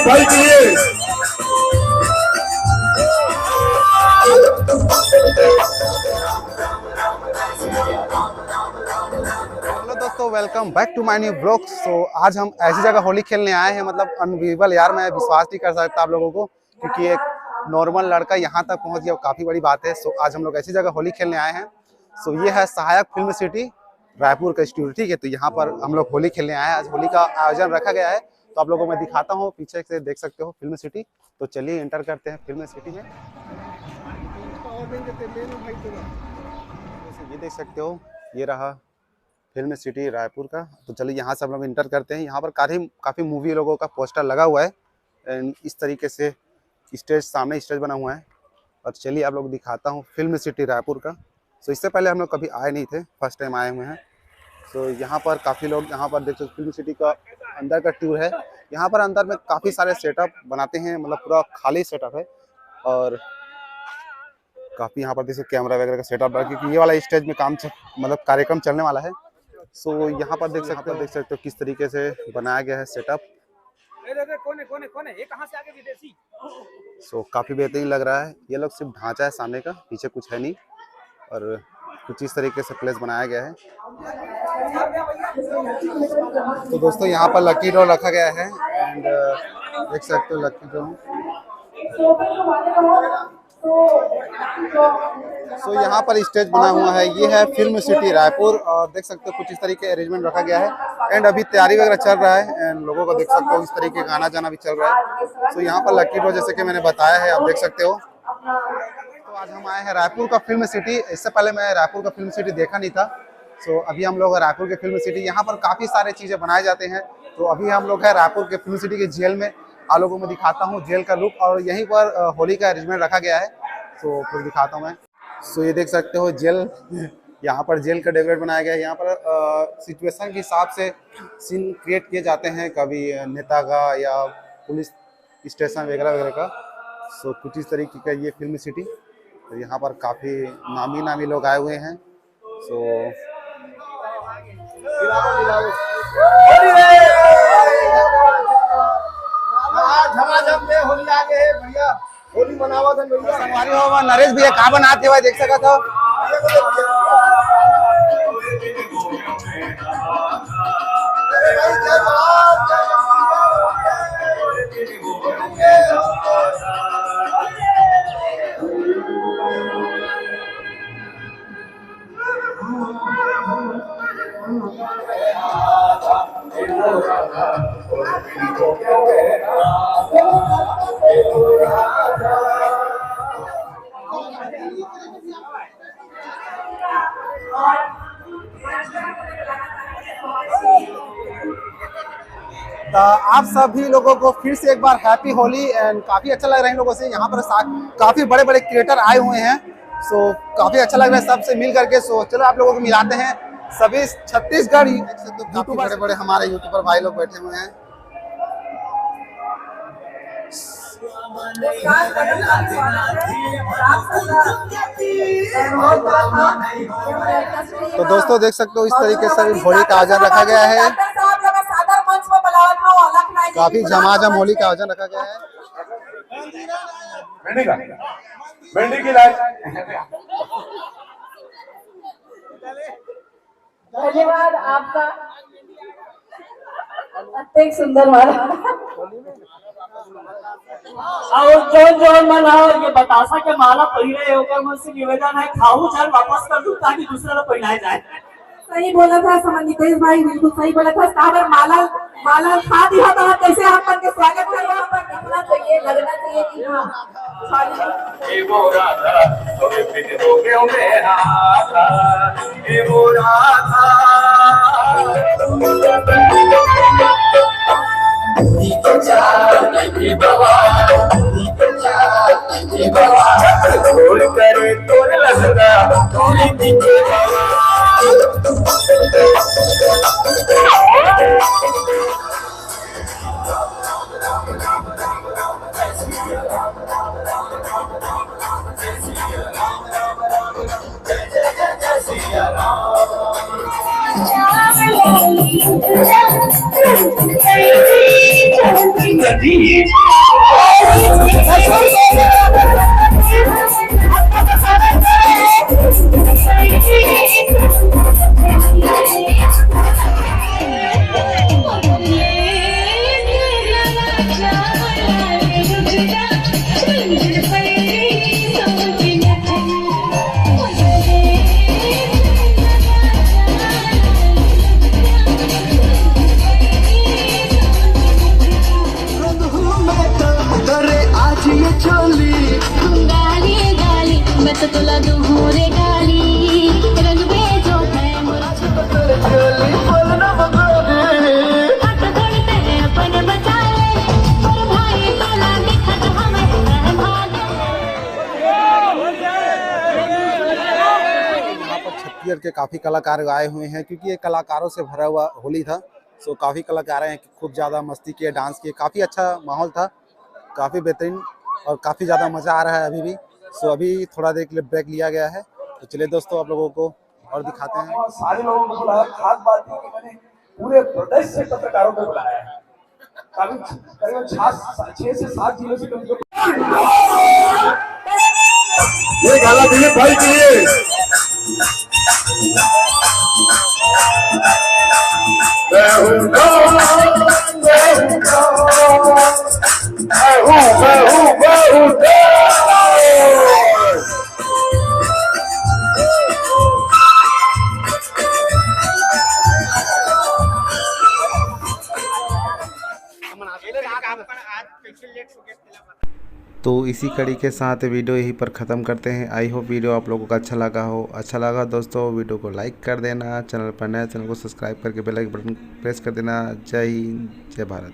आशीर्वाद भाई के लिए। हेलो दोस्तों, welcome back to my new blog. So आज हम ऐसी जगह होली खेलने आए हैं, मतलब अनबिलीवेबल यार, मैं विश्वास नहीं कर सकता आप लोगों को, क्योंकि एक नॉर्मल लड़का यहाँ तक पहुँच गया, काफ़ी बड़ी बात है। सो आज हम लोग ऐसी जगह होली खेलने आए हैं। सो ये है सहायक फिल्म सिटी रायपुर का स्टूडियो, ठीक है। तो यहाँ पर हम लोग होली खेलने आए हैं। आज होली का आयोजन रखा गया है, तो आप लोगों को मैं दिखाता हूँ, पीछे से देख सकते हो फिल्म सिटी। तो चलिए एंटर करते हैं फिल्म सिटी में। ये देख सकते हो, ये रहा फिल्म सिटी रायपुर का। तो चलिए यहाँ से हम लोग इंटर करते हैं। यहाँ पर काफ़ी मूवी लोगों का पोस्टर लगा हुआ है एंड इस तरीके से स्टेज, सामने स्टेज बना हुआ है। और चलिए आप लोग दिखाता हूँ फिल्म सिटी रायपुर का। सो इससे पहले हम लोग कभी आए नहीं थे, फर्स्ट टाइम आए हुए हैं। सो यहाँ पर काफ़ी लोग, यहाँ पर देख सकते फिल्म सिटी का अंदर का टूर है। यहाँ पर अंदर में काफ़ी सारे सेटअप बनाते हैं, मतलब पूरा खाली सेटअप है। और काफ़ी यहाँ पर जैसे कैमरा वगैरह का सेटअप है, क्योंकि ये वाला स्टेज में मतलब कार्यक्रम चलने वाला है। सो यहाँ पर देख सकते हो किस तरीके से बनाया गया है सेटअप। सो काफ़ी बेहतरीन लग रहा है। ये लोग सिर्फ ढांचा है सामने का, पीछे कुछ है नहीं। और कुछ इस तरीके से प्लेस बनाया गया है। तो दोस्तों यहाँ पर लकी ड्रॉ रखा गया है एंड देख सकते हो लकी ड्रॉ। सो यहाँ पर स्टेज बना हुआ है, ये है फिल्म सिटी रायपुर। और देख सकते हो कुछ इस तरीके अरेंजमेंट रखा गया है एंड अभी तैयारी वगैरह चल रहा है एंड लोगों को देख सकते हो इस तरीके गाना जाना भी चल रहा है। सो यहाँ पर लकी ड्रॉ जैसे कि मैंने बताया है, आप देख सकते हो। तो आज हम आए हैं रायपुर का फिल्म सिटी। इससे पहले मैं रायपुर का फिल्म सिटी देखा नहीं था। सो अभी हम लोग रायपुर के फिल्म सिटी, यहाँ पर काफ़ी सारे चीज़ें बनाए जाते हैं। तो अभी हम लोग हैं रायपुर के फिल्म सिटी के जेल में। आप लोगों को मैं दिखाता हूँ जेल का लुक, और यहीं पर होली का अरेंजमेंट रखा गया है। सो फिर दिखाता हूँ मैं। सो ये देख सकते हो जेल, यहाँ पर जेल का डेकोरेट बनाया गया है। यहाँ पर सिचुएशन के हिसाब से सीन क्रिएट किए जाते हैं, कभी नेता का या पुलिस स्टेशन वगैरह वगैरह का। सो कुछ इस तरीके का ये फिल्म सिटी। तो यहाँ पर काफ़ी नामी लोग आए हुए हैं। सो होली आ गए है भैया, होली मनावा था भैया। संगवारी हो नरेश भैया कहाँ बनाते हुए देख सका था। आप सभी लोगों को फिर से एक बार हैप्पी होली एंड काफ़ी अच्छा लग रहा है इन लोगों से। यहाँ पर काफ़ी बड़े बड़े क्रिएटर आए हुए हैं। सो काफ़ी अच्छा लग रहा है सबसे मिल करके। सो चलो आप लोगों को मिलाते हैं सभी छत्तीसगढ़ यूट्यूबर, बड़े बड़े हमारे यूट्यूबर भाई लोग बैठे हुए हैं। तो दोस्तों देख सकते हो इस तरीके से होली का आयोजन रखा गया है। काफी झमाझम होली का आयोजन रखा गया है। भिंडी की लाइन। धन्यवाद आपका, अत्यंत सुंदर वाला। और जोन मनाओ, ये बतासा के माला पहिरे होकर मुझसे निवेदन है, खाऊ चल वापस कर दूं ताकि दूसरे लोग पहनाए जाए। सही बोला था समन्वितेश भाई, बिल्कुल सही बोला था। साबर माला खा दिया था, कैसे आप मन के स्वागत कर रहे हैं। लगना चाहिए कि हाँ ये वो राधा तोरे प्रीति दोगे हो मेरा था, ये वो राधा नीचे चाल की बवा, नीचे चाल की बवा, छोड़ करे तोड़ लगना तोरी नीचे बवा। जी गाली गाली मैं तो तुला दूँ रे गाली रंग में जो है मुझे हट करते हैं अपने बचा ले और भाई तोला दिखा तो हमें भागे। यहाँ पर छत्तीसगढ़ के काफ़ी कलाकार आए हुए हैं क्योंकि ये कलाकारों से भरा हुआ होली था। सो काफ़ी कलाकार हैं, खूब ज़्यादा मस्ती किए, डांस किए, काफ़ी अच्छा माहौल था, काफ़ी बेहतरीन और काफ़ी ज़्यादा मज़ा आ रहा है अभी भी। सो अभी थोड़ा देर के लिए ब्रेक लिया गया है, तो चलिए दोस्तों आप लोगों को और दिखाते हैं। और सारे लोगों को बुलाया। खास बात थी कि मैंने पूरे प्रदेश से पत्रकारों को बुलाया है। करीबन 6 से 7 जिलों से कम ये गाना दिलीप भाई के लिए। मैं हूँ तो इसी कड़ी के साथ वीडियो यहीं पर ख़त्म करते हैं। आई होप वीडियो आप लोगों को अच्छा लगा हो। अच्छा लगा दोस्तों वीडियो को लाइक कर देना, चैनल पर नया चैनल को सब्सक्राइब करके बेल आइकन बटन प्रेस कर देना। जय हिंद, जय भारत।